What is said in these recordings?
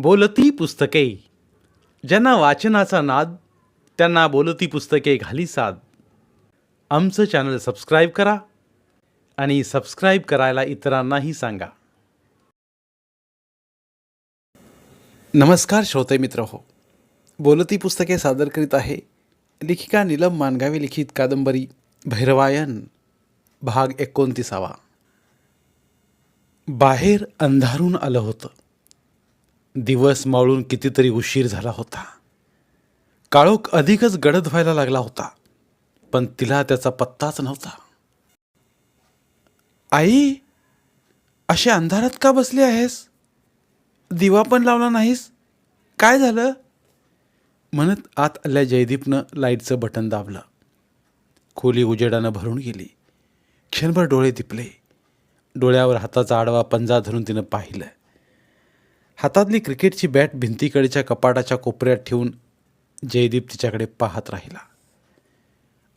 बोलती पुस्तके. ज्यांना वाचनाचा नाद त्यांना बोलती पुस्तके घाली साद. आमचं चॅनल सबस्क्राईब करा आणि सबस्क्राईब करायला इतरांनाही सांगा. नमस्कार श्रोते मित्र हो, बोलती पुस्तके सादर करीत आहे लेखिका नीलम मानगावे लिखित कादंबरी भैरवायन भाग 29. बाहेर अंधारून आलं होतं. दिवस मावळून कितीतरी उशीर झाला होता. काळोख अधिकच गडद व्हायला लागला होता, पण तिला त्याचा पत्ताच नव्हता. आई, अशा अंधारात का बसली आहेस? दिवा पण लावला नाहीस, काय झालं? म्हणत आत आल्या जयदीपनं लाईटचं बटन दाबलं. खोली उजेडानं भरून गेली. क्षणभर डोळे दिपले. डोळ्यावर हाताचा आडवा पंजा धरून तिनं पाहिलं. हातातली क्रिकेटची बॅट भिंतीकडच्या कपाटाच्या कोपऱ्यात ठेवून जयदीप तिच्याकडे पाहत राहिला.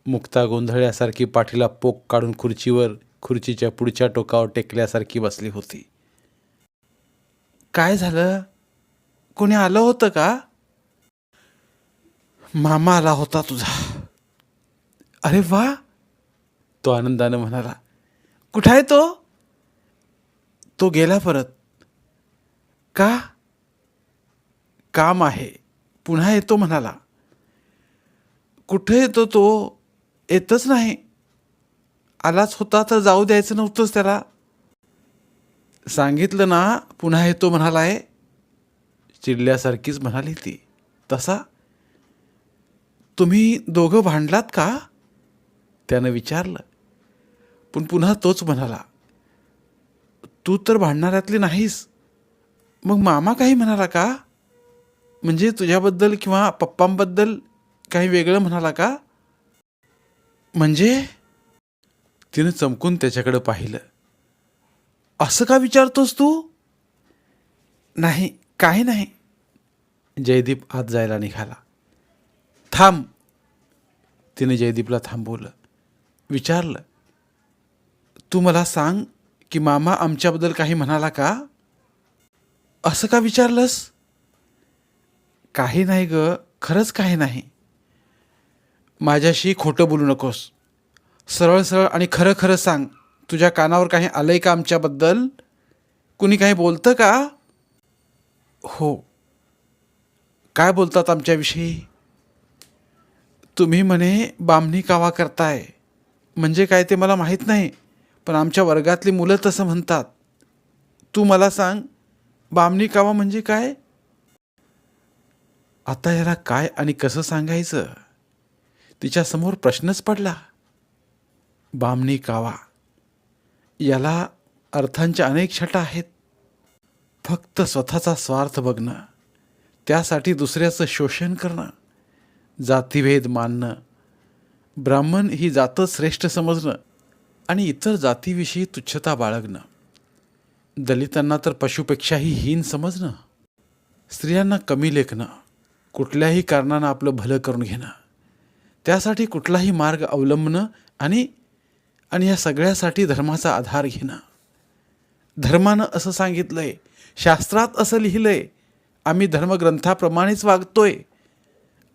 मुक्ता गोंधळल्यासारखी पाठीला पोक काढून खुर्चीच्या पुढच्या टोकावर टेकल्यासारखी बसली होती. काय झालं? कोणी आलं होतं का? मामा आला होता तुझा. अरे वा, तो आनंदानं म्हणाला. कुठं आहे तो? तो गेला परत. का? काम आहे, पुन्हा येतो म्हणाला. कुठे येतो तो? येतच नाही. आलाच होता तर जाऊ द्यायचं नव्हतंच त्याला. सांगितलं ना, पुन्हा येतो म्हणालाय. चिडल्यासारखीच म्हणाली ती. तसा तुम्ही दोघं भांडलात का? त्यानं विचारलं. पण पुन्हा तोच म्हणाला. तू तर भांडणाऱ्यातली नाहीस. मग मामा काही म्हणाला का? म्हणजे तुझ्याबद्दल किंवा पप्पांबद्दल काही वेगळं म्हणाला का? म्हणजे? तिनं चमकून त्याच्याकडे पाहिलं. असं का विचारतोस तू? नाही, काही नाही. जयदीप आत जायला निघाला. थांब, तिने जयदीपला थांबवलं. विचारलं. तू मला सांग की मामा आमच्याबद्दल काही म्हणाला का? असं का विचारलंस? काही नाही ग, खरंच काही नाही. माझ्याशी खोटं बोलू नकोस. सरळ सरळ आणि खरं खरं सांग. तुझ्या कानावर काही आलंय का आमच्याबद्दल? कुणी काही बोलतं का? हो. काय बोलतात आमच्याविषयी? तुम्ही म्हणे बामणी कावा करताय. म्हणजे काय ते मला माहीत नाही, पण आमच्या वर्गातली मुलं तसं म्हणतात. तू मला सांग, बामणी कावा म्हणजे काय? आता याला काय आणि कसं सांगायचं? तिच्यासमोर प्रश्नच पडला. बामणी कावा, याला अर्थांच्या अनेक छटा आहेत. फक्त स्वतःचा स्वार्थ बघणं, त्यासाठी दुसऱ्याचं शोषण करणं, जातीभेद मानणं, ब्राह्मण ही जातच श्रेष्ठ समजणं आणि इतर जातीविषयी तुच्छता बाळगणं, दलितांना तर पशुपेक्षाही हीन समजणं, स्त्रियांना कमी लेखणं, कुठल्याही कारणानं आपलं भलं करून घेणं, त्यासाठी कुठलाही मार्ग अवलंबणं आणि या सगळ्यासाठी धर्माचा आधार घेणं. धर्मानं असं सांगितलंय, शास्त्रात असं लिहिलंय, आम्ही धर्मग्रंथाप्रमाणेच वागतोय,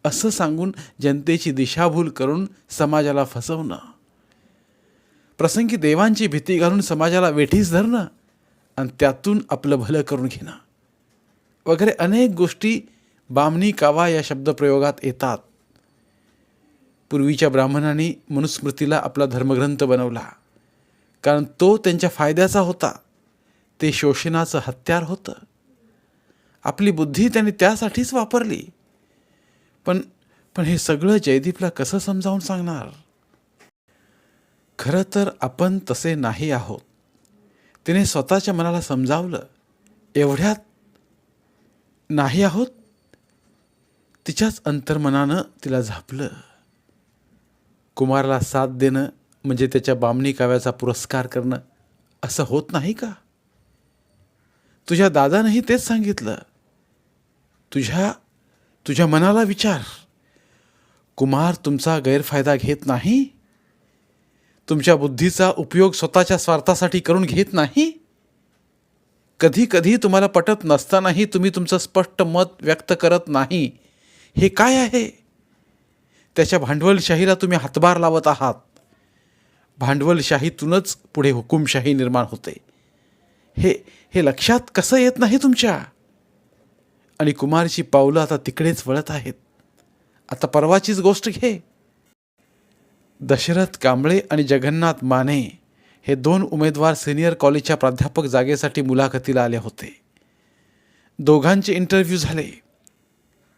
असं सांगून जनतेची दिशाभूल करून समाजाला फसवणं, प्रसंगी देवांची भीती घालून समाजाला वेठीस धरणं आणि त्यातून आपलं भलं करून घेणं वगैरे अनेक गोष्टी बामणी कावा या शब्दप्रयोगात येतात. पूर्वीच्या ब्राह्मणांनी मनुस्मृतीला आपला धर्मग्रंथ बनवला, कारण तो त्यांच्या फायद्याचा होता. ते शोषणाचं हत्यार होतं. आपली बुद्धी त्यांनी त्यासाठीच वापरली. पण हे सगळं जयदीपला कसं समजावून सांगणार? खरं तर आपण तसे नाही आहोत. तिने स्वतःच्या मनाला समजावलं. एवढ्यात नाही आहोत, तिच्याच अंतर्मनानं तिला झापलं. कुमाराला साथ देणं म्हणजे त्याच्या बामणी काव्याचा पुरस्कार करणं असं होत नाही का? तुझ्या दादानंही तेच सांगितलं. तुझ्या मनाला विचार. कुमार तुमचा गैरफायदा घेत नाही. तुमच्या बुद्धीचा उपयोग स्वतःच्या स्वार्थासाठी करून घेत नाही. कधी कधी तुम्हाला पटत नसतानाही तुम्ही तुमचं स्पष्ट मत व्यक्त करत नाही. हे काय आहे? त्याच्या भांडवलशाहीला तुम्ही हातभार लावत आहात. भांडवलशाहीतूनच पुढे हुकुमशाही निर्माण होते. हे हे लक्षात कसं येत नाही तुमच्या? आणि कुमारची पावलं आता तिकडेच वळत आहेत. आता परवाचीच गोष्ट घे. दशरथ कांबळे आणि जगन्नाथ माने हे 2 उमेदवार सिनियर कॉलेजच्या प्राध्यापक जागेसाठी मुलाखतीला आले होते. दोघांचे इंटरव्ह्यू झाले.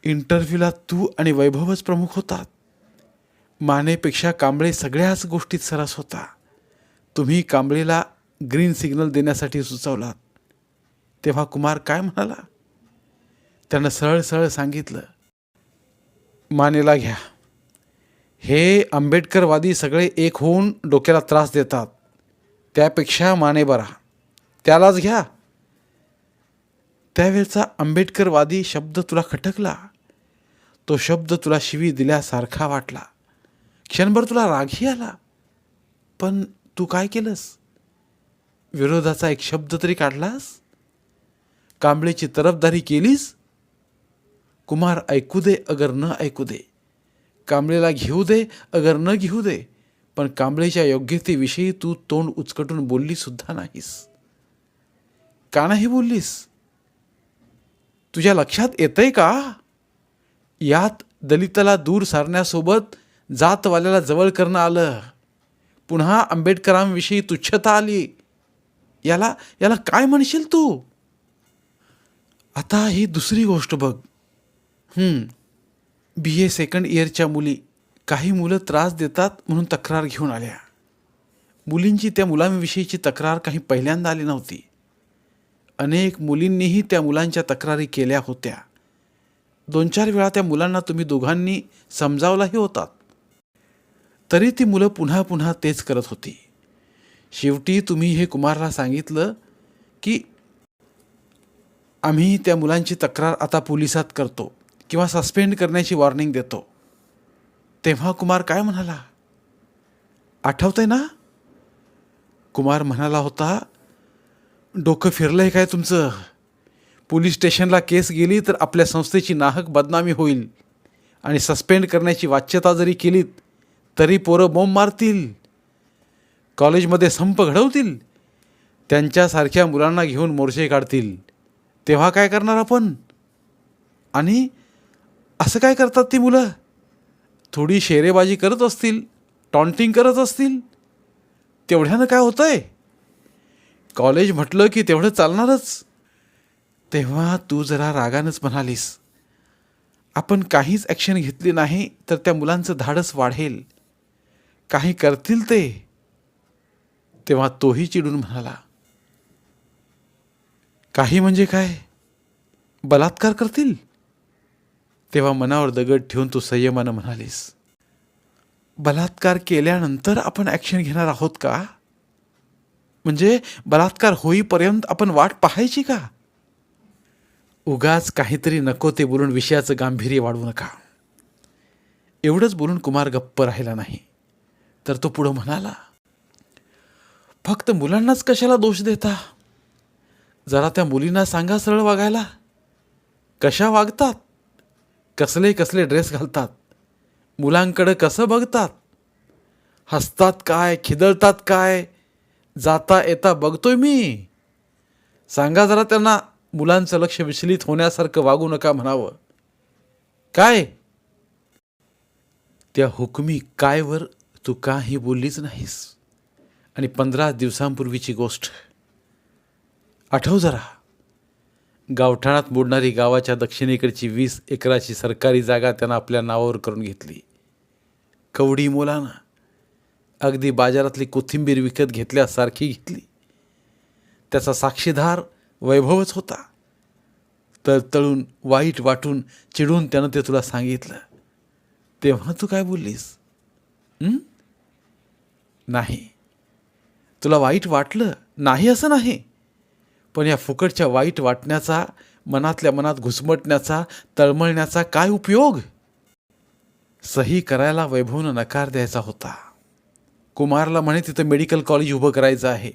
इंटरव्ह्यूला तू आणि वैभवच प्रमुख होतात. मानेपेक्षा कांबळे सगळ्याच गोष्टीत सरस होता. तुम्ही कांबळेला ग्रीन सिग्नल देण्यासाठी सुचवलात. तेव्हा कुमार काय म्हणाला? त्यानं सरळ सरळ सांगितलं, मानेला घ्या. हे आंबेडकरवादी सगळे एक होऊन डोक्याला त्रास देतात. त्यापेक्षा माने बरा, त्यालाच घ्या. त्यावेळचा आंबेडकरवादी शब्द तुला खटकला. तो शब्द तुला शिवी दिल्यासारखा वाटला. क्षणभर तुला रागही आला. पण तू काय केलंस? विरोधाचा एक शब्द तरी काढलास? कांबळेची तरफदारी केलीस? कुमार ऐकू दे अगर न ऐकू दे, कांबळेला घेऊ दे अगर न घेऊ दे, पण कांबळेच्या योग्यतेविषयी तू तोंड उचकटून बोलली सुद्धा नाहीस. का नाही बोललीस? तुझ्या लक्षात येतंय का? यात दलिताला दूर सारण्यासोबत जातवाल्याला जवळ करणं आलं. पुन्हा आंबेडकरांविषयी तुच्छता आली. याला याला काय म्हणशील तू? आता ही दुसरी गोष्ट बघ. BA सेकंड इयरच्या मुली, काही मुलं त्रास देतात म्हणून तक्रार घेऊन आल्या. मुलींची त्या मुलांविषयीची तक्रार काही पहिल्यांदा आली नव्हती. अनेक मुलींनीही त्या मुलांच्या तक्रारी केल्या होत्या. 2-4 वेळा त्या मुलांना तुम्ही दोघांनी समजावलाही होतात. तरी ती मुलं पुन्हा पुन्हा तेच करत होती. शेवटी तुम्ही हे कुमारला सांगितलं की आम्ही त्या मुलांची तक्रार आता पोलिसात करतो किंवा सस्पेंड करण्याची वॉर्निंग देतो. तेव्हा कुमार काय म्हणाला? आठवतंय ना? कुमार म्हणाला होता, डोकं फिरलंय काय तुमचं? पोलीस स्टेशनला केस गेली तर आपल्या संस्थेची नाहक बदनामी होईल आणि सस्पेंड करण्याची वाच्यता जरी केलीत तरी पोरं बोंब मारतील, कॉलेजमध्ये संप घडवतील, त्यांच्यासारख्या मुलांना घेऊन मोर्चे काढतील. तेव्हा काय करणार आपण? आणि असं काय करतात ती मुलं? थोडी शेरेबाजी करत असतील, टॉन्टिंग करत असतील. तेवढ्यानं काय होतंय? कॉलेज म्हटलं की तेवढं चालणारच. तेव्हा तू जरा रागानंच म्हणालीस, आपण काहीच ॲक्शन घेतली नाही तर त्या मुलांचं धाडस वाढेल, काही करतील ते. तेव्हा तोही चिडून म्हणाला, काही म्हणजे काय? बलात्कार करतील? तेव्हा मनावर दगड ठेवून तू संयमानं म्हणालीस, बलात्कार केल्यानंतर आपण ॲक्शन घेणार आहोत का? म्हणजे बलात्कार होईपर्यंत आपण वाट पाहायची का? उगाच काहीतरी नको ते बोलून विषयाचं गांभीर्य वाढवू नका. एवढंच बोलून कुमार गप्प राहिला नाही. तर तो पुढं म्हणाला, फक्त मुलांनाच कशाला दोष देता? जरा त्या मुलींना सांगा सरळ वागायला. कशा वागतात, कसले कसले ड्रेस घालतात, मुलांकडं कसं बघतात, हसतात काय, खिदळतात काय, जाता येता बघतोय मी. सांगा जरा त्यांना मुलांचं लक्ष विचलित होण्यासारखं वागू नका म्हणावं. काय? त्या हुकमी कायवर तू काही बोललीच नाहीस. आणि 15 दिवसांपूर्वीची गोष्ट आठव जरा. गावठाणात मोडणारी गावाच्या दक्षिणेकडची 20 एकराची सरकारी जागा त्यानं आपल्या नावावर करून घेतली. कवडी मोलानं, अगदी बाजारातली कोथिंबीर विकत घेतल्यासारखी घेतली. त्याचा साक्षीदार वैभवच होता. तळतळून, वाईट वाटून, चिडून त्यानं ते तुला सांगितलं. तेव्हा तू काय बोललीस? नाही, तुला वाईट वाटलं नाही असं नाही, पण या फुकटच्या वाईट वाटण्याचा, मनातल्या मनात घुसमटण्याचा, तळमळण्याचा काय उपयोग? सही करायला वैभवनं नकार द्यायचा होता. कुमारला म्हणे तिथं मेडिकल कॉलेज उभं करायचं आहे,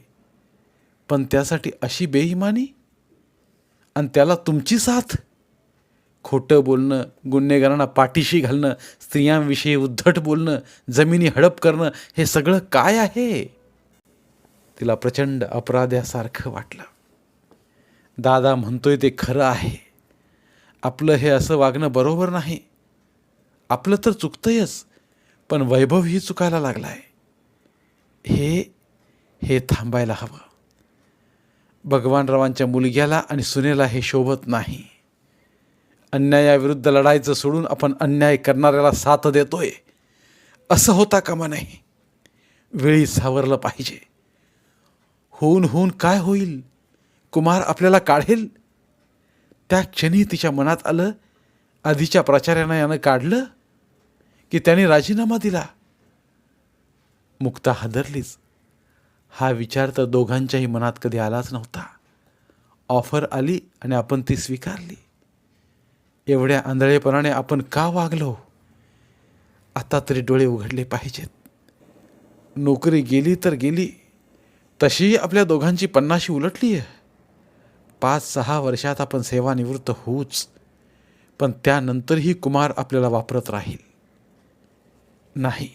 पण त्यासाठी अशी बेईमानी? आणि त्याला तुमची साथ. खोटं बोलणं, गुन्हेगारांना पाठीशी घालणं, स्त्रियांविषयी उद्धट बोलणं, जमिनी हडप करणं, हे सगळं काय आहे? तिला प्रचंड अपराध्यासारखं वाटलं. दादा म्हणतोय ते खरं आहे. आपलं हे असं वागणं बरोबर नाही. आपलं तर चुकतंयच, पण वैभवही चुकायला लागलाय. हे हे थांबायला हवं. भगवानरावांच्या मुलग्याला आणि सुनेला हे शोभत नाही. अन्यायाविरुद्ध लढायचं सोडून आपण अन्याय करणाऱ्याला साथ देतोय, असं होता कामा नाही. वेळी सावरलं पाहिजे. होऊन होऊन काय होईल? कुमार आपल्याला काढेल. त्या क्षणी तिच्या मनात आलं, आधीच्या प्राचार्यानं यानं काढलं की त्याने राजीनामा दिला. मुक्ता हादरलीच. हा विचार तर दोघांच्याही मनात कधी आलाच नव्हता. ऑफर आली आणि आपण ती स्वीकारली. एवढ्या आंधळेपणाने आपण का वागलो? आता तरी डोळे उघडले पाहिजेत. नोकरी गेली तर गेली, तशीही आपल्या दोघांची 50शी उलटली आहे. 5-6 वर्षात आपण सेवानिवृत्त होऊच, पण त्यानंतरही कुमार आपल्याला वापरत राहील. नाही,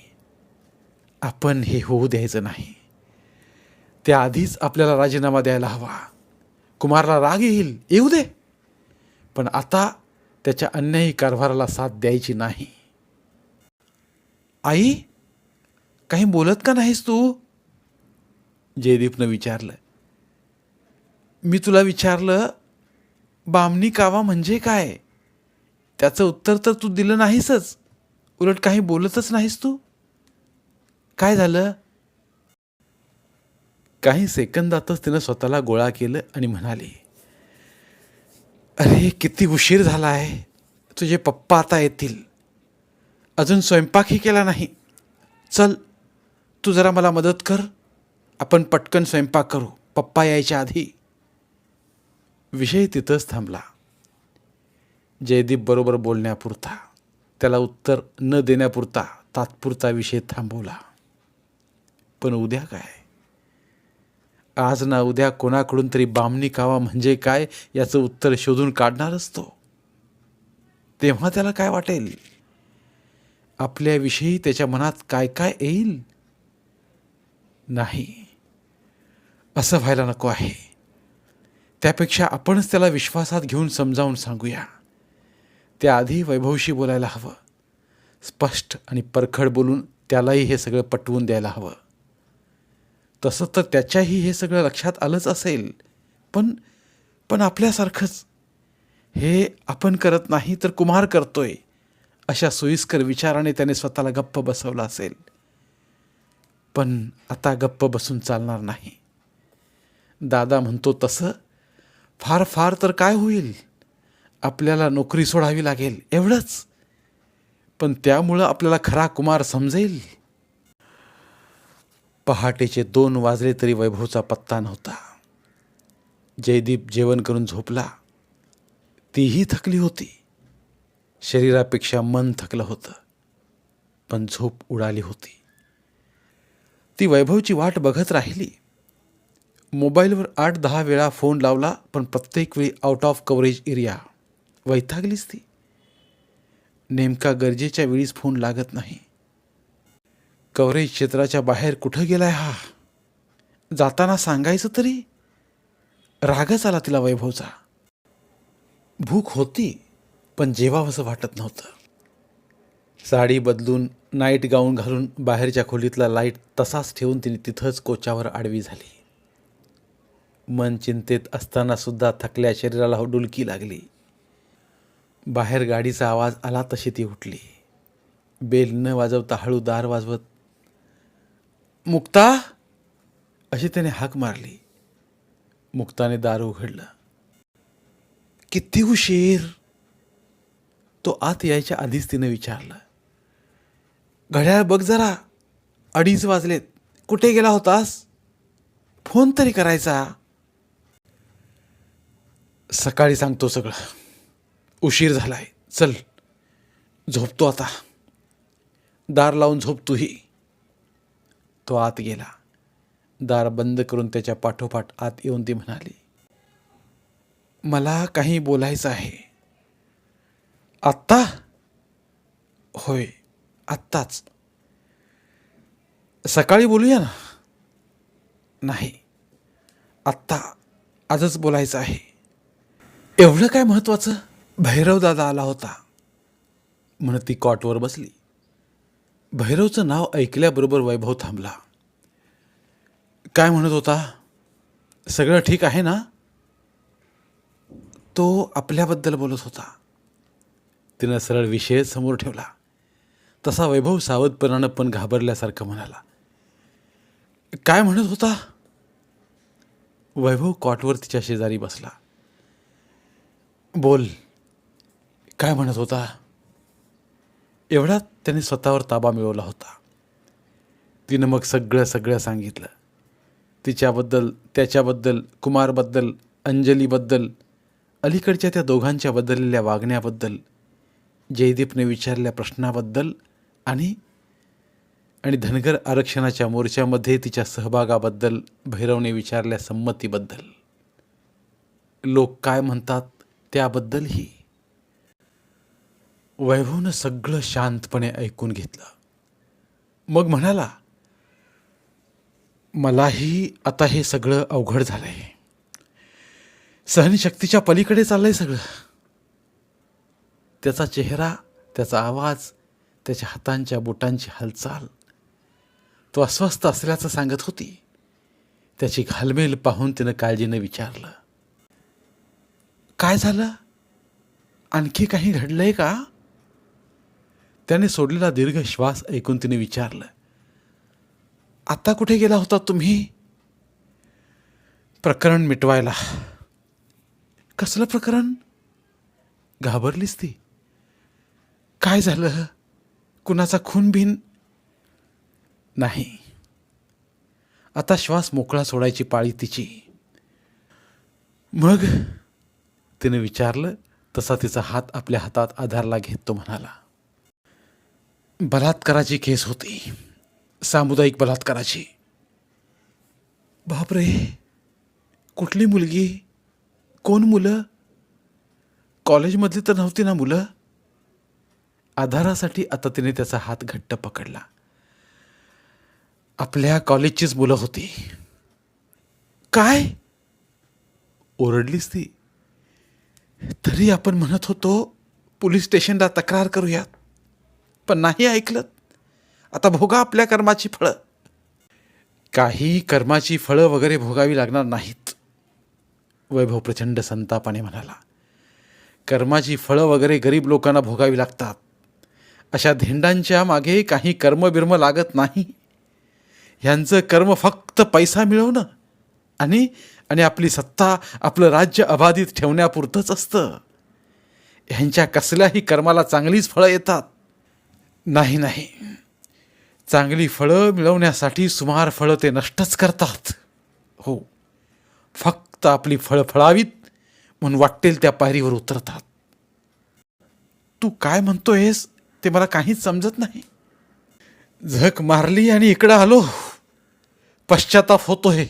आपण हे होऊ द्यायचं नाही. त्याआधीच आपल्याला राजीनामा द्यायला हवा. कुमारला राग येईल, येऊ दे, पण आता त्याच्या अन्यायी कारभाराला साथ द्यायची नाही. आई, काही बोलत का नाहीस तू? जयदीपनं विचारलं. मी तुला विचारलं, बामणी कावा म्हणजे काय? त्याचं उत्तर तर तू दिलं नाहीसच. उलट काही बोलतच नाहीस तू. काय झालं? काही सेकंदातच तिनं स्वतःला गोळा केलं आणि म्हणाली, अरे किती उशीर झाला आहे. तुझे पप्पा आता येतील. अजून स्वयंपाकही केला नाही. चल, तू जरा मला मदत कर. आपण पटकन स्वयंपाक करू, पप्पा यायच्या आधी. विषय तिथंच थांबला. जयदीप बरोबर बोलण्यापुरता, त्याला उत्तर न देण्यापुरता तात्पुरता विषय थांबवला. पण उद्या काय? आज ना उद्या कोणाकडून तरी बामणी कावा म्हणजे काय याचं उत्तर शोधून काढणारच तो. तेव्हा त्याला काय वाटेल? आपल्याविषयी त्याच्या मनात काय काय येईल? नाही, असं व्हायला नको आहे. त्यापेक्षा आपणच त्याला विश्वासात घेऊन समजावून सांगूया. त्याआधी वैभवशी बोलायला हवं. स्पष्ट आणि परखड बोलून त्यालाही हे सगळं पटवून द्यायला हवं. तसं तर त्याच्याही हे सगळं लक्षात आलंच असेल, पण आपल्यासारखंच हे आपण करत नाही तर कुमार करतोय, अशा सोयीस्कर विचाराने त्याने स्वतःला गप्प बसवलं असेल. पण आता गप्प बसून चालणार नाही. दादा म्हणतो तसं फार फार तर काय होईल? आपल्याला नोकरी सोडावी लागेल, एवढंच. पण त्यामुळं आपल्याला खरा कुमार समजेल. पहाटेचे 2 वाजले तरी वैभवचा पत्ता नव्हता. जयदीप जेवण करून झोपला. तीही थकली होती. शरीरापेक्षा मन थकलं होतं, पण झोप उडाली होती. ती वैभवची वाट बघत राहिली. मोबाईलवर 8-10 वेळा फोन लावला, पण प्रत्येक वेळी आउट ऑफ कव्हरेज एरिया. वैतागलीच ती. नेमका गरजेच्या वेळीच फोन लागत नाही. कव्हरेज क्षेत्राच्या बाहेर कुठं गेलाय हा? जाताना सांगायचं तरी. रागच आला तिला वैभवचा. भूक होती, पण जेवावंसं वाटत नव्हतं. साडी बदलून नाईट गाऊन घालून बाहेरच्या खोलीतला लाईट तसाच ठेवून तिने तिथंच कोचावर आडवी झाली. मन चिंतेत असताना सुद्धा थकल्या शरीराला डुलकी लागली. बाहेर गाडीचा आवाज आला तशी ती उठली. बेल न वाजवता हळू दार वाजवत, मुक्ता, अशी त्याने हाक मारली. मुक्ताने दार उघडलं. किती उशीर? तो आत यायच्या आधीच तिने विचारलं. घड्याळ बघ जरा, 2:30 वाजलेत. कुठे गेला होतास? फोन तरी करायचा. सकाळी सांगतो सगळं. उशीर झालाय, चल झोपतो आता. दार लावून झोप तूही. तो आत गेला. दार बंद करून त्याच्या पाठोपाठ आत येऊन ती म्हणाली, मला काही बोलायचं आहे. आत्ता? होय, आत्ताच. सकाळी बोलूया ना. नाही, आत्ता, आजच बोलायचं आहे. एवढं काय महत्वाचं? भैरव दादा आला होता म्हणत ती कॉटवर बसली. भैरवचं नाव ऐकल्याबरोबर वैभव थांबला. काय म्हणत होता? सगळं ठीक आहे ना? तो आपल्याबद्दल बोलत होता. तिनं सरळ विषय समोर ठेवला. तसा वैभव सावधपणानं पण घाबरल्यासारखं म्हणाला. काय म्हणत होता? वैभव कॉटवर तिच्या शेजारी बसला. बोल, काय म्हणत होता? एवढ्यात त्याने स्वतःवर ताबा मिळवला होता. तिनं मग सगळं सांगितलं. तिच्याबद्दल, त्याच्याबद्दल, कुमारबद्दल, अंजलीबद्दल, अलीकडच्या त्या दोघांच्या बदललेल्या वागण्याबद्दल, जयदीपने विचारलेल्या प्रश्नाबद्दल आणि धनगर आरक्षणाच्या मोर्चामध्ये तिच्या सहभागाबद्दल भैरवने विचारल्या संमतीबद्दल, लोक काय म्हणतात त्याबद्दलही. वैभवनं सगळं शांतपणे ऐकून घेतलं. मग म्हणाला, मलाही आता हे सगळं अवघड झालंय. सहनशक्तीच्या पलीकडे चाललंय सगळं. त्याचा चेहरा, त्याचा आवाज, त्याच्या हातांच्या बोटांची हालचाल, तो अस्वस्थ असल्याचं सांगत होती. त्याची घालमेल पाहून तिनं काळजीनं विचारलं, काय झालं? आणखी काही घडलंय का? त्याने सोडलेला दीर्घ श्वास ऐकून तिने विचारलं, आता कुठे गेला होता तुम्ही? प्रकरण मिटवायला. कसलं प्रकरण? घाबरलीस ती. काय झालं? कुणाचा खून बिन? नाही. आता श्वास मोकळा सोडायची पाळी तिची. मग? तिने विचारलं. तसा तिचा हात आपल्या हातात आधारला घेत तो म्हणाला, बलात्काराची केस होती, सामुदायिक बलात्काराची. बापरे, कुठली मुलगी? कोण मुलं? कॉलेजमधली तर नव्हती ना मुलं? आधारासाठी आता तिने त्याचा हात घट्ट पकडला. आपल्या कॉलेजचीच मुलं होती. काय? ओरडलीस ती. तरी आपण म्हणत होतो पोलीस स्टेशनला तक्रार करूयात, पण नाही ऐकलं. आता भोगा आपल्या कर्माची फळं. काही कर्माची फळं वगैरे भोगावी लागणार नाहीत, वैभव प्रचंड संतापाने म्हणाला. कर्माची फळं वगैरे गरीब लोकांना भोगावी लागतात. अशा धेंडांच्या मागे काही कर्मबिर्म लागत नाही. ह्यांचं कर्म फक्त पैसा मिळवणं आणि आपली सत्ता, आपलं राज्य अबाधित ठेवण्यापुरतंच असतं. ह्यांच्या कसल्याही कर्माला चांगलीच फळं येतात. नाही, चांगली फळं मिळवण्यासाठी सुमार फळं ते नष्टच करतात. हो, फक्त आपली फळं फळावीत म्हणून वाटेल त्या पायरीवर उतरतात. तू काय म्हणतोयस ते मला काहीच समजत नाही. झक मारली आणि इकडं आलो. पश्चाताप होतोय,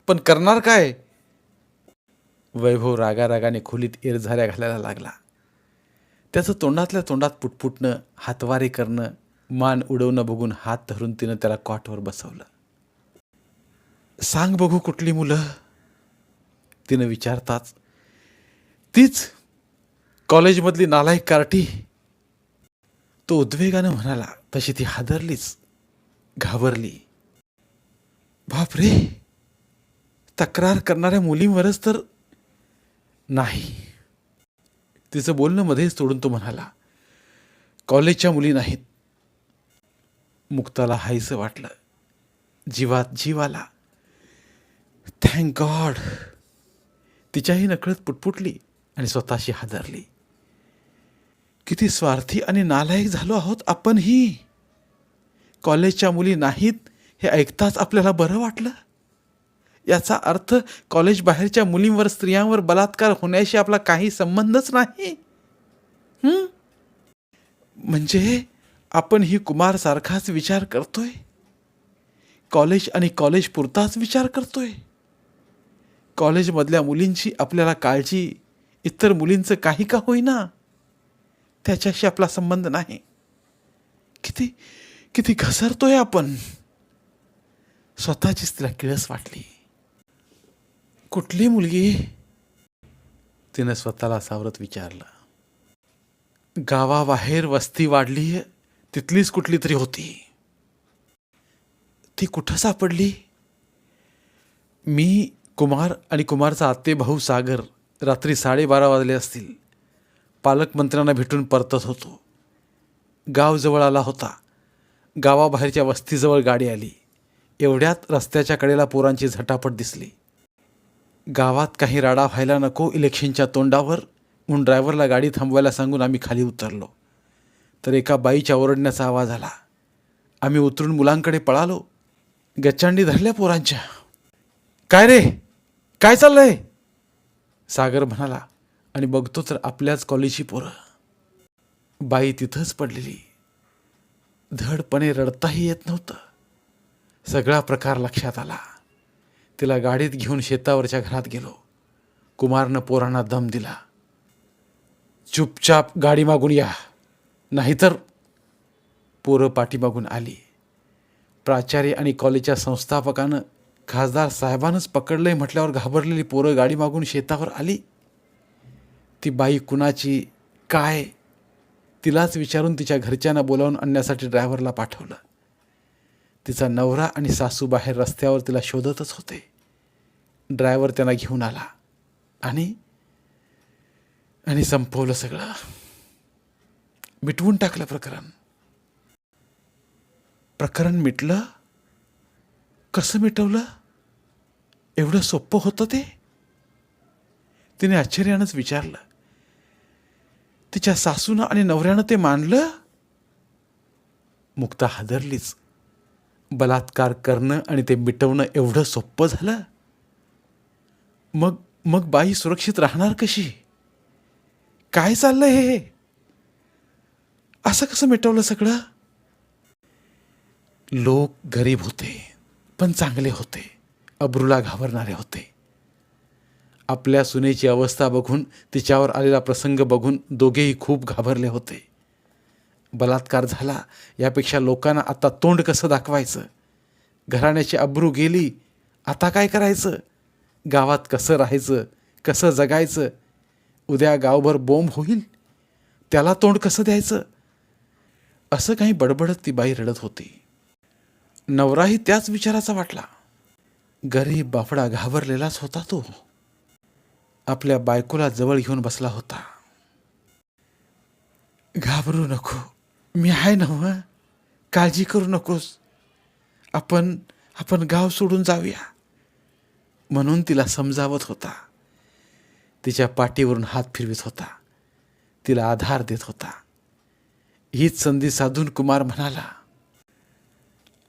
पण करणार काय? वैभव रागारागाने खोलीत एरझाऱ्या घालायला लागला. त्याचं तोंडातल्या तोंडात पुटपुटणं, हातवारे करणं, मान उडवणं बघून हात धरून तिनं त्याला कॉटवर बसवलं. सांग बघू कुठली मुलं? तिनं विचारताच, तीच कॉलेजमधली नालायक कार्टी. तो उद्वेगानं म्हणाला. तशी ती हादरलीच, घाबरली. बापरे, तक्रार करणाऱ्या मुलींवरच तर? नाही. तिचं बोलणं मध्येच तोडून तो म्हणाला, कॉलेजच्या मुली नाहीत. मुक्ताला हायसं वाटलं. जीवात जीव आला. Thank God. तिच्याही नकळत पुटपुटली आणि स्वतःशी हादरली. किती स्वार्थी आणि नालायक झालो आहोत आपणही. कॉलेजच्या मुली नाहीत हे ऐकताच आपल्याला बरं वाटलं. याचा अर्थ कॉलेज बाहेरच्या मुलींवर, स्त्रियांवर बलात्कार होण्याशी आपला काही संबंधच नाही. म्हणजे आपण ही कुमारसारखाच विचार करतोय. कॉलेज आणि कॉलेज पुरताच विचार करतोय. कॉलेजमधल्या मुलींची आपल्याला काळजी, इतर मुलींचं काही का होईना, त्याच्याशी आपला संबंध नाही. किती किती घसरतोय आपण. स्वतःचीच तिला किळस वाटली. कुठली मुलगी? तिनं स्वतःला सावरत विचारलं. गावाबाहेर वस्ती वाढली, तिथलीच कुठली तरी होती. ती कुठं सापडली? मी, कुमार आणि कुमारचा आत्ते भाऊ सागर रात्री 12:30 वाजले असतील, पालकमंत्र्यांना भेटून परतत होतो. गाव जवळ आला होता. गावाबाहेरच्या वस्तीजवळ गाडी आली. एवढ्यात रस्त्याच्या कडेला पोरांची झटापट दिसली. गावात काही राडा व्हायला नको इलेक्शनच्या तोंडावर म्हणून ड्रायव्हरला गाडी थांबवायला सांगून आम्ही खाली उतरलो. तर एका बाईच्या ओरडण्याचा आवाज आला. आम्ही उतरून मुलांकडे पळालो. गच्चांडी धरल्या पोरांच्या. काय रे, काय चाललंय? सागर म्हणाला आणि बघतो तर आपल्याच कॉलेजची पोरं. बाई तिथंच पडलेली. धडपणे रडताही येत नव्हतं. सगळा प्रकार लक्षात आला. तिला गाडीत घेऊन शेतावरच्या घरात गेलो. कुमारनं पोरांना दम दिला. चुपचाप गाडी मागून या, नाहीतर. पोरं पाठीमागून आली. प्राचार्य आणि कॉलेजच्या संस्थापकानं खासदार साहेबांनंच पकडलंय म्हटल्यावर घाबरलेली पोरं गाडी मागून शेतावर आली. ती बाई कुणाची, काय, तिलाच विचारून तिच्या घरच्यांना बोलावून आणण्यासाठी ड्रायव्हरला पाठवलं. तिचा नवरा आणि सासू बाहेर रस्त्यावर तिला शोधतच होते. ड्रायव्हर त्यांना घेऊन आला आणि संपवलं सगळं. मिटवून टाकलं प्रकरण. प्रकरण मिटलं? कसं मिटवलं? एवढं सोपं होतं ते? तिने आश्चर्यानंच विचारलं. तिच्या सासूनं आणि नवऱ्यानं ते मानलं? मुक्ता हादरलीच. बलात्कार करणं आणि ते मिटवणं एवढं सोपं झालं? मग बाई सुरक्षित राहणार कशी? काय चाललंय हे? असं कसं मिटवलं सगळं? लोक गरीब होते पण चांगले होते. अब्रूला घाबरणारे होते. आपल्या सुनेची अवस्था बघून, तिच्यावर आलेला प्रसंग बघून दोघेही खूप घाबरले होते. बलात्कार झाला यापेक्षा लोकांना आता तोंड कसं दाखवायचं? घराण्याची अब्रू गेली, आता काय करायचं? गावात कसं राहायचं, कसं जगायचं? उद्या गावभर बोंब होईल, त्याला तोंड कसं द्यायचं? असं काही बडबडत ती बाई रडत होती. नवराही त्याच विचाराचा वाटला. गरीब बाफडा घाबरलेलाच होता तो. आपल्या बायकोला जवळ घेऊन बसला होता. घाबरू नको, मी आहे ना, काळजी करू नकोस. आपण गाव सोडून जाऊया म्हणून तिला समजावत होता. तिच्या पाठीवरून हात फिरवित होता. तिला आधार देत होता. हीच संधी साधून कुमार म्हणाला,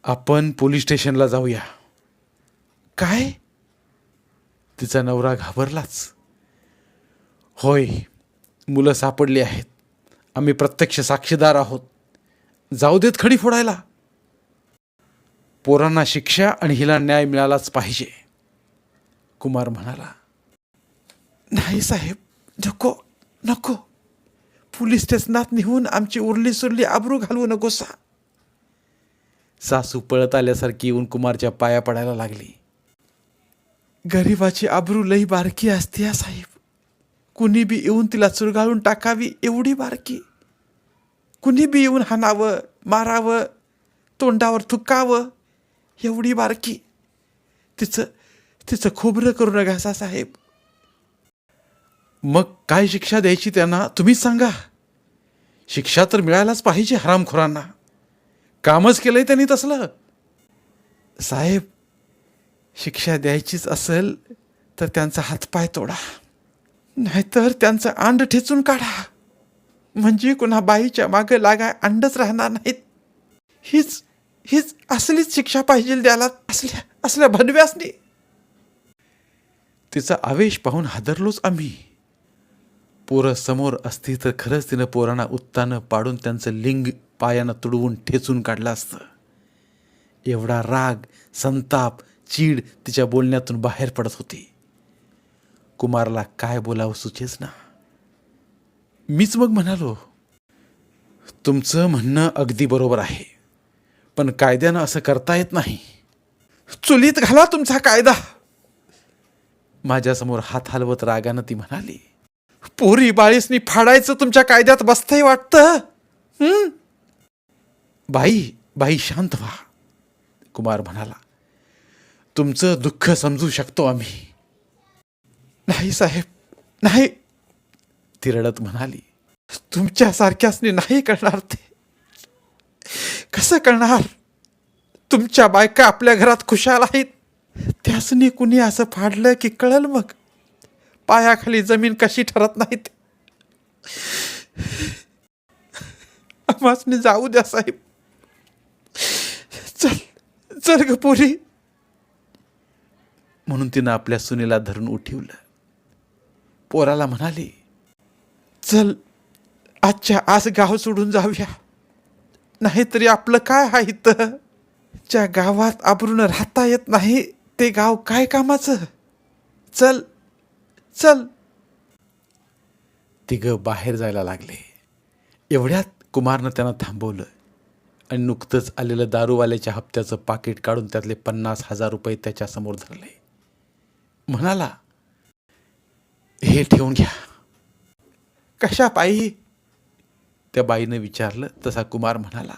आपण पोलीस स्टेशनला जाऊया. काय? तिचा नवरा घाबरलाच. होय, मुलं सापडली आहेत. आम्ही प्रत्यक्ष साक्षीदार आहोत. जाऊ देत खडी फोडायला. पोरांना शिक्षा आणि हिला न्याय मिळालाच पाहिजे. कुमार म्हणाला. नाही साहेब, नको नको. पोलीस स्टेशनात नेऊन आमची उरली सुरली आबरू घालवू नकोसा. सासू पळत आल्यासारखी येऊन कुमारच्या पाया पडायला लागली. गरीबाची आबरू लई बारकी असते या साहेब. कुणी बी येऊन तिला चुरगाळून टाकावी एवढी बारकी. कुणी बी येऊन हाणावं, मारावं, तोंडावर थुकावं एवढी बारकी. तिचं खोबरं करू नका साहेब. मग काय शिक्षा द्यायची त्यांना तुम्हीच सांगा. शिक्षा तर मिळायलाच पाहिजे हरामखोरांना. कामच केलंय त्यांनी तसलं. साहेब, शिक्षा द्यायचीच असेल तर त्यांचा हातपाय तोडा, नाहीतर त्यांचं अंड ठेचून काढा. म्हणजे कुणा बाईच्या मागे लागाय अंडच राहणार नाहीत. हीच असलीच शिक्षा पाहिजे द्याला असल्या भनव्यासनी. तिचा आवेश पाहून हादरलोच आम्ही. पोरं समोर असती तर खरंच तिनं पोरांना उत्तानं पाडून त्यांचं लिंग पायानं तुडवून ठेचून काढलं असतं. एवढा राग, संताप, चीड तिच्या बोलण्यातून बाहेर पडत होती. कुमारला काय बोलावं सुचेच ना. मीच मग म्हणालो, तुमचं म्हणणं अगदी बरोबर आहे, पण कायद्यानं असं करता येत नाही. चुलीत घाला तुमचा कायदा. माझ्यासमोर हात हलवत रागानं ती म्हणाली, पोरी बाळीसनी फाडायचं तुमच्या कायद्यात बसतंय वाटतं. बाई बाई शांत व्हा, कुमार म्हणाला. तुमचं दुःख समजू शकतो आम्ही. नाही साहेब, नाही, ती रडत म्हणाली. तुमच्यासारख्यासनी नाही कळणार ते. कसं कळणार? तुमच्या बायका आपल्या घरात खुशाल आहेत. त्यासनी कुणी असं फाडलं की कळल मग पायाखाली जमीन कशी ठरत नाहीत. आम्हासनी जाऊ द्या साहेब. चल चल ग पोरी. म्हणून तिनं आपल्या सुनेला धरून उठवलं. पोराला म्हणाली, चल आजच्या आज गाव सोडून जाऊया, नाहीतरी आपलं काय आहे इथं. ज्या गावात आबरून राहता येत नाही ते गाव काय कामाचं. चल चल. तिघं बाहेर जायला लागले. एवढ्यात कुमारनं त्यांना थांबवलं आणि नुकतंच आलेलं दारूवाल्याच्या हप्त्याचं पाकिट काढून त्यातले 50,000 रुपये त्याच्यासमोर धरले. म्हणाला, हे ठेवून घ्या. कशा पायी? त्या बाईनं विचारलं. तसा कुमार म्हणाला,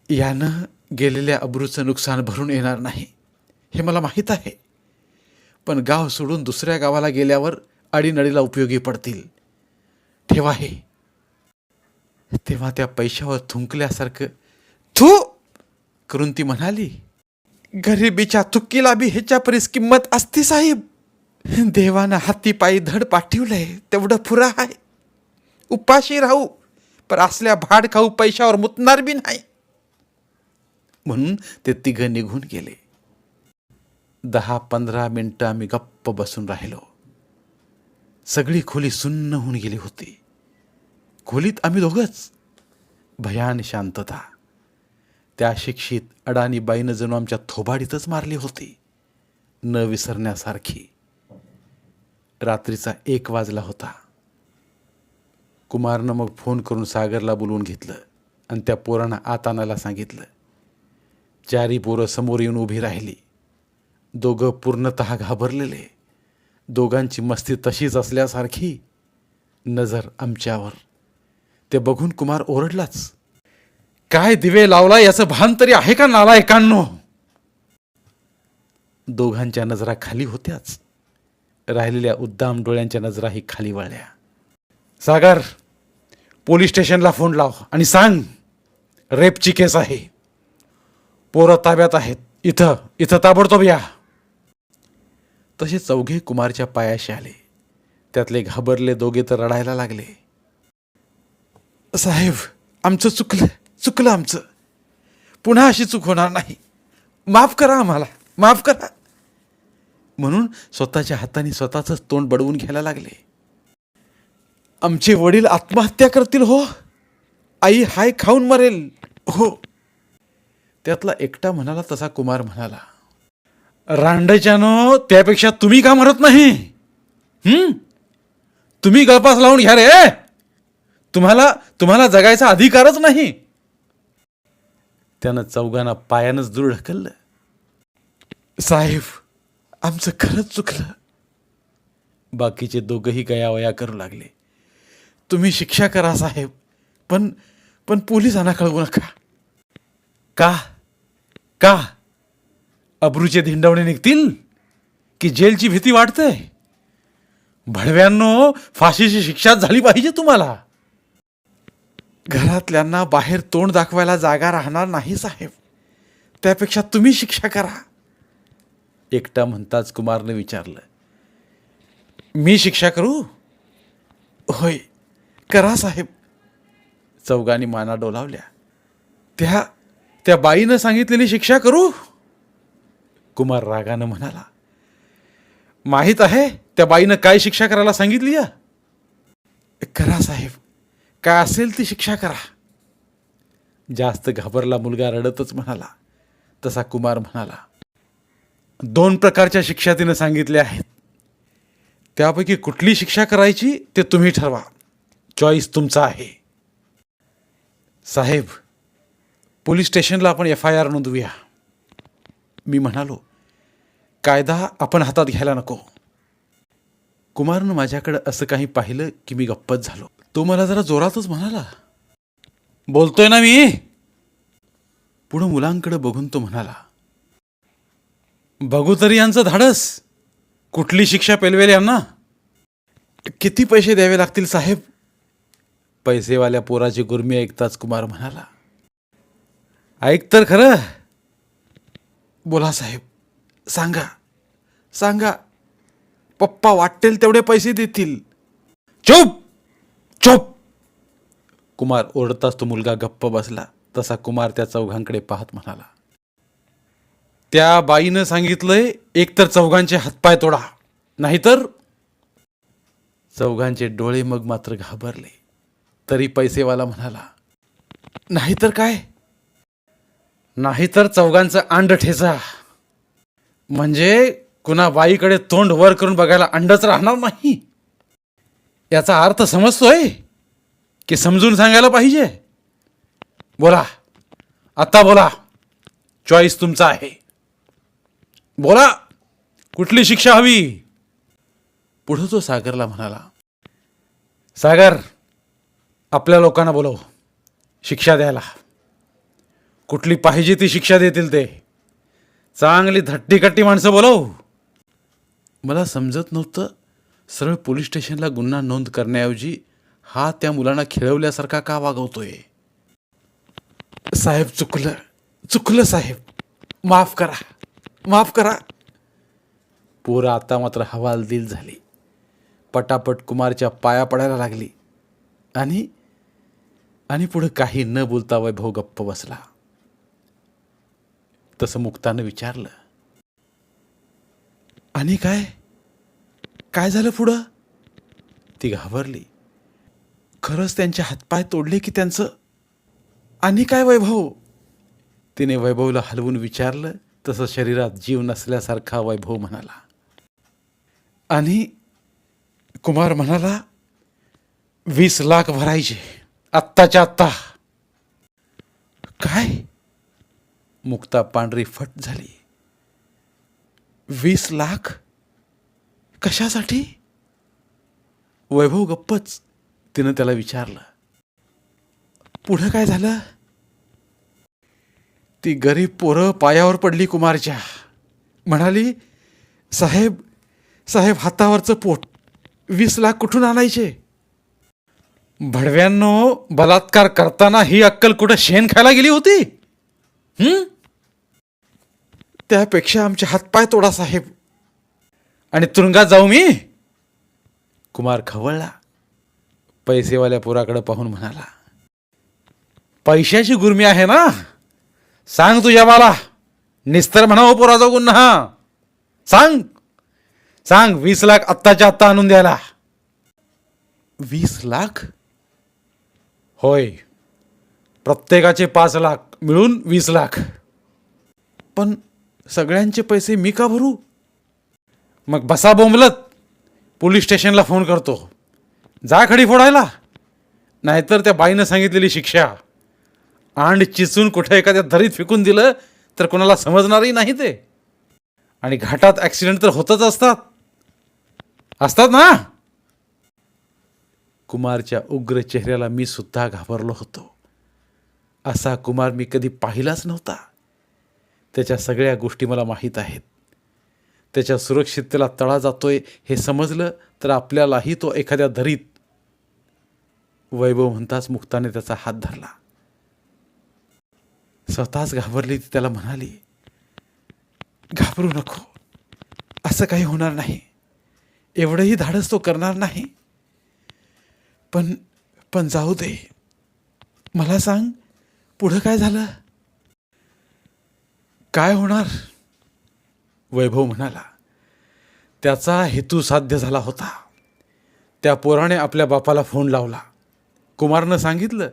यानं गेलेल्या अब्रूचं नुकसान भरून येणार नाही हे मला माहीत आहे, पण गाव सोडून दुसऱ्या गावाला गेल्यावर अडीनडीला उपयोगी पडतील. ठेवा हे. तेव्हा त्या पैशावर थुंकल्यासारखं थू करून ती म्हणाली, गरिबीच्या थुक्कीला बी ह्याच्या परीस किंमत असती साहेब. देवानं हाती पायी धड पाठवलंय तेवढं पुरा आहे. उपाशी राहू पण असल्या भाड खाऊ पैशावर मुतणार बी नाही. म्हणून ते तिघं निघून गेले. 10-15 मिनिटं आम्ही गप्प बसून राहिलो. सगळी खोली सुन्न होऊन गेली होती. खोलीत आम्ही दोघंच. भयान शांतता. त्या शिक्षित अडाणी बाईनं जणू आमच्या थोबाडीतच मारली होती, न विसरण्यासारखी. रात्रीचा 1 वाजला होता. कुमारनं मग फोन करून सागरला बोलवून घेतलं आणि त्या पोरांना आत आणायला सांगितलं. 4 पोरं समोर येऊन उभी राहिली. दोघं पूर्णतः घाबरलेले. दोघांची मस्ती तशीच असल्यासारखी. नजर आमच्यावर. ते बघून कुमार ओरडलाच, काय दिवे लावला याचं भान तरी आहे का नालायकांनो? दोघांच्या नजरा खाली होत्याच. राहिलेल्या उद्दाम डोळ्यांच्या नजराही खाली वळल्या. सागर, पोलीस स्टेशनला फोन लाव आणि सांग रेपची केस आहे. पोरं ताब्यात आहेत. इथं ताबडतोब या. तसे चौघे कुमारच्या पायाशी आले. त्यातले घाबरले दोघे तर रडायला लागले. साहेब, आमचं चुकलं आमचं. पुन्हा अशी चूक होणार नाही. माफ करा आम्हाला, माफ करा. म्हणून स्वतःच्या हाताने स्वतःच तोंड बडवून घ्यायला लागले. आमचे वडील आत्महत्या करतील हो. आई हाय खाऊन मरेल हो. त्यातला एकटा म्हणाला. तसा कुमार म्हणाला, रांडच्यानो, त्यापेक्षा तुम्ही का मरत नाही? तुम्ही गळपास लावून घ्या रे. तुम्हाला जगायचा अधिकारच नाही. त्यानं चौघांना पायानंच दूर ढकललं. साहेब, आमचं खरंच चुकलं. बाकीचे दोघंही गयावया करू लागले. तुम्ही शिक्षा करा साहेब, पण पोलिसांना कळवू नका. का? अब्रूचे धिंडवणे निघतील की जेलची भीती वाटते? भडव्यांनो, फाशीची शिक्षा झाली पाहिजे तुम्हाला. घरातल्यांना बाहेर तोंड दाखवायला जागा राहणार नाही साहेब. त्यापेक्षा तुम्ही शिक्षा करा. एकटा म्हणताच कुमारने विचारलं, मी शिक्षा करू? होय, करा साहेब. चौघांनी माना डोलावल्या. त्या बाईनं सांगितलेली शिक्षा करू? कुमार रागानं म्हणाला, माहीत आहे त्या बाईनं काय शिक्षा करायला सांगितली? करा साहेब, काय असेल ती शिक्षा करा. जास्त घाबरला मुलगा रडतच म्हणाला. तसा कुमार म्हणाला, 2 प्रकारच्या शिक्षा तिनं सांगितल्या आहेत. त्यापैकी कुठली शिक्षा करायची ते तुम्ही ठरवा. चॉईस तुमचा आहे. साहेब, पोलीस स्टेशनला आपण FIR नोंदवूया. मी म्हणालो, कायदा आपण हातात घ्यायला नको. कुमारनं माझ्याकडं असं काही पाहिलं की मी गप्पच झालो. तो मला जरा जोरातच म्हणाला, बोलतोय ना मी. पुढं मुलांकडे बघून तो म्हणाला, बघू तरी यांचं धाडस. कुठली शिक्षा पेलवेल यांना? किती पैसे द्यावे लागतील साहेब? पैसेवाल्या पोराची गुरमी ऐकताच कुमार म्हणाला, ऐक तर खरं. बोला साहेब, सांगा सांगा. पप्पा वाटेल तेवढे पैसे देतील. चुप चुप. कुमार ओरडताच तो मुलगा गप्प बसला. तसा कुमार त्या चौघांकडे पाहत म्हणाला, त्या बाईनं सांगितलंय एकतर चौघांचे हातपाय तोडा, नाहीतर. चौघांचे डोळे मग मात्र घाबरले. तरी पैसेवाला म्हणाला, नाहीतर काय? नाहीतर चौघांचं अंड ठेचा. म्हणजे कुणा बाईकडे तोंड वर करून बघायला अंडच राहणार नाही. याचा अर्थ समजतोय की समजून सांगायला पाहिजे? बोला, आता बोला. चॉईस तुमचा आहे. बोला, कुठली शिक्षा हवी? पुढं तो सागरला म्हणाला, सागर, आपल्या लोकांना बोलव शिक्षा द्यायला. कुठली पाहिजे ती शिक्षा देतील ते. चांगली धट्टीकट्टी माणसं बोलव. मला समजत नव्हतं, सरळ पोलीस स्टेशनला गुन्हा नोंद करण्याऐवजी हा त्या मुलांना खेळवल्यासारखा का वागवतोय. साहेब, चुकलं साहेब, माफ करा माफ करा. पोरं आता मात्र हवालदिल झाली. पटापट कुमारच्या पाया पडायला लागली. आणि पुढे काही न बोलता वैभव गप्प बसला. तसं मुक्तानं विचारलं, आणि काय झालं पुढं? ती घाबरली. खरंच त्यांचे हातपाय तोडले की त्यांचं? आणि काय वैभव? तिने वैभवला हलवून विचारलं. तसं शरीरात जीव नसल्यासारखा वैभव म्हणाला. आणि कुमार म्हणाला, 20 लाख भरायचे आत्ताच्या आत्ता. काय? मुक्ता पांढरी फट झाली. 20 लाख? कशासाठी? वैभव गप्पच. तिनं त्याला विचारलं, पुढं काय झालं? ती गरीब पोरं पायावर पडली कुमारच्या. म्हणाली, साहेब साहेब, हातावरचं पोट, 20 लाख कुठून आणायचे? भडव्यांनो, बलात्कार करताना ही अक्कल कुठं शेण खायला गेली होती? त्यापेक्षा आमचे हातपाय तोडा साहेब, आणि तुरुंगात जाऊ मी. कुमार खवळला. पैसेवाल्या पोराकडे पाहून म्हणाला, पैशाची गुरमी आहे ना? सांग तुझ्या बाला, निस्तर म्हणावं पोराचा गुन्हा. सांग 20 लाख आत्ताच्या आत्ता आणून द्यायला. 20 लाख? होय, प्रत्येकाचे 5 लाख मिळून 20 लाख. पण सगळ्यांचे पैसे मी का भरू? मग बसा बोंबलत. पोलीस स्टेशनला फोन करतो. जा खडी फोडायला. नाहीतर त्या बाईनं सांगितलेली शिक्षा अंड चिचून कुठे एखाद्या दरीत फेकून दिलं तर कोणाला समजणारही नाही ते. आणि घाटात ॲक्सिडेंट तर होतच असतात ना. कुमारच्या उग्र चेहऱ्याला मी सुद्धा घाबरलो होतो. असा कुमार मी कधी पाहिलाच नव्हता. त्याच्या सगळ्या गोष्टी मला माहीत आहेत. त्याच्या सुरक्षिततेला तडा जातोय हे समजलं तर आपल्यालाही तो एखाद्या दरीत. वैभव म्हणताच मुक्ताने त्याचा हात धरला. स्वतःच घाबरली ती त्याला म्हणाली, घाबरू नको, असं काही होणार नाही. एवढंही धाडस तो करणार नाही. पण जाऊ दे. मला सांग, पुढं काय झालं? काय होणार? वैभव म्हणाला, त्याचा हेतू साध्य झाला होता. त्या पोराने आपल्या बापाला फोन लावला. कुमारनं सांगितलं,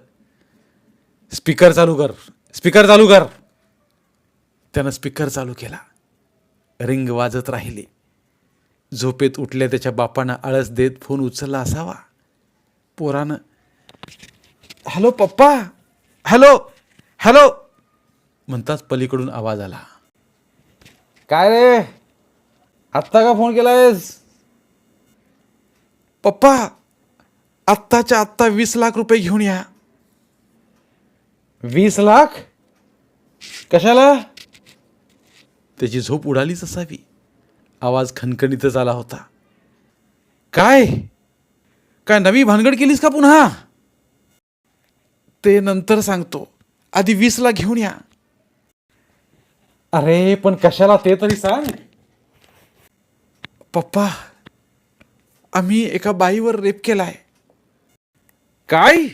स्पीकर चालू कर. त्यानं स्पीकर चालू केला. रिंग वाजत राहिली. झोपेत उठल्या त्याच्या बापानं आळस देत फोन उचलला असावा. पोरानं हॅलो पप्पा, हॅलो हॅलो म्हणताच पलीकडून आवाज आला. काय रे, आत्ता का फोन केलायस? पप्पा, आत्ताच्या आत्ता 20 लाख रुपये घेऊन या. 20 लाख? कशाला? त्याची झोप उडालीच असावी. आवाज खणखणीतच आला होता. काय काय नवी भानगड केलीस का पुन्हा? ते नंतर सांगतो, आधी 20 लाख घेऊन या. अरे पण कशाला ते तरी सांग. पप्पा, आम्ही एका बाईवर रेप केलाय. काय?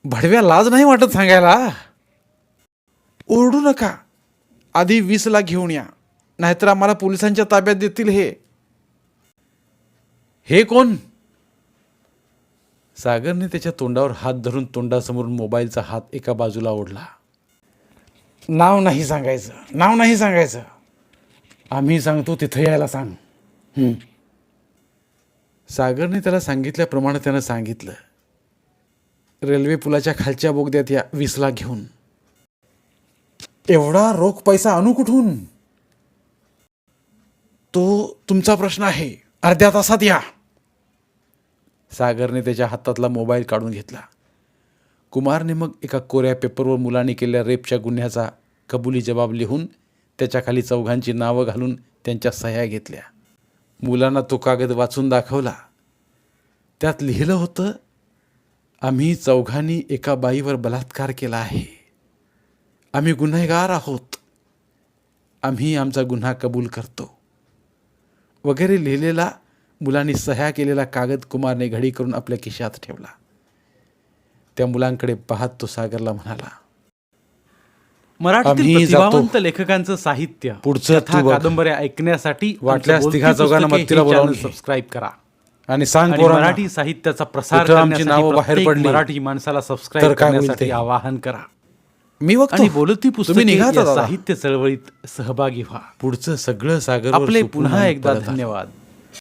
भडव्या, लाज नाही वाटत सांगायला? ओरडू नका, आधी 20 लाख घेऊन या, नाहीतर आम्हाला पोलिसांच्या ताब्यात देतील. हे कोण? सागरने त्याच्या तोंडावर हात धरून तोंडासमोर मोबाईलचा हात एका बाजूला ओढला. नाव नाही सांगायचं, नाव नाही सांगायचं. आम्ही सांगतो तिथं यायला सांग. सागरने त्याला सांगितल्याप्रमाणे त्यानं सांगितलं. रेल्वे पुलाच्या खालच्या बोगद्यात या 20 लाख घेऊन. एवढा रोख पैसा आणू कुठून? तो तुमचा प्रश्न आहे, अर्ध्या तासात या. सागरने त्याच्या हातातला मोबाईल काढून घेतला. कुमारने मग एका कोऱ्या पेपरवर मुलाने केलेल्या रेपच्या गुन्ह्याचा कबुली जबाब लिहून त्याच्या खाली चौघांची नावं घालून त्यांच्या सह्या घेतल्या. मुलांना तो कागद वाचून दाखवला. त्यात लिहिलं होतं, आम्ही चौघांनी एका बाईवर बलात्कार केला आहे. आम्ही गुन्हेगार आहोत. आम्ही आमचा गुन्हा कबूल करतो वगैरे लिहिलेला मुलांनी सह्या केलेला कागद कुमारने घडी करून आपल्या खिशात ठेवला. त्या मुलांकडे पाहत तो सागरला म्हणाला, मराठीतील प्रतिभावंत लेखकांचं साहित्य, पुढचं कथा, तू बघ. कादंबऱ्या ऐकण्यासाठी वाटल्यास तिघा चौघांना मदतीला बोलावून घे. सबस्क्राईब करा आणि सांग आणि पोरांना, मराठी साहित्याचा प्रसार इथं आमची करण्यासाठी नावं बाहेर प्रत्येक पडली मराठी माणसाला तर सबस्क्राईब काय होईल करण्यासाठी ते? आवाहन करा मी बघतो. आणि बोलती तुम्ही पुस्तके निघा आता या दादा. साहित्य चळवळीत सहभागी व्हा. पुढचं सगळं सागर आपले पुन्हा एकदा धन्यवाद.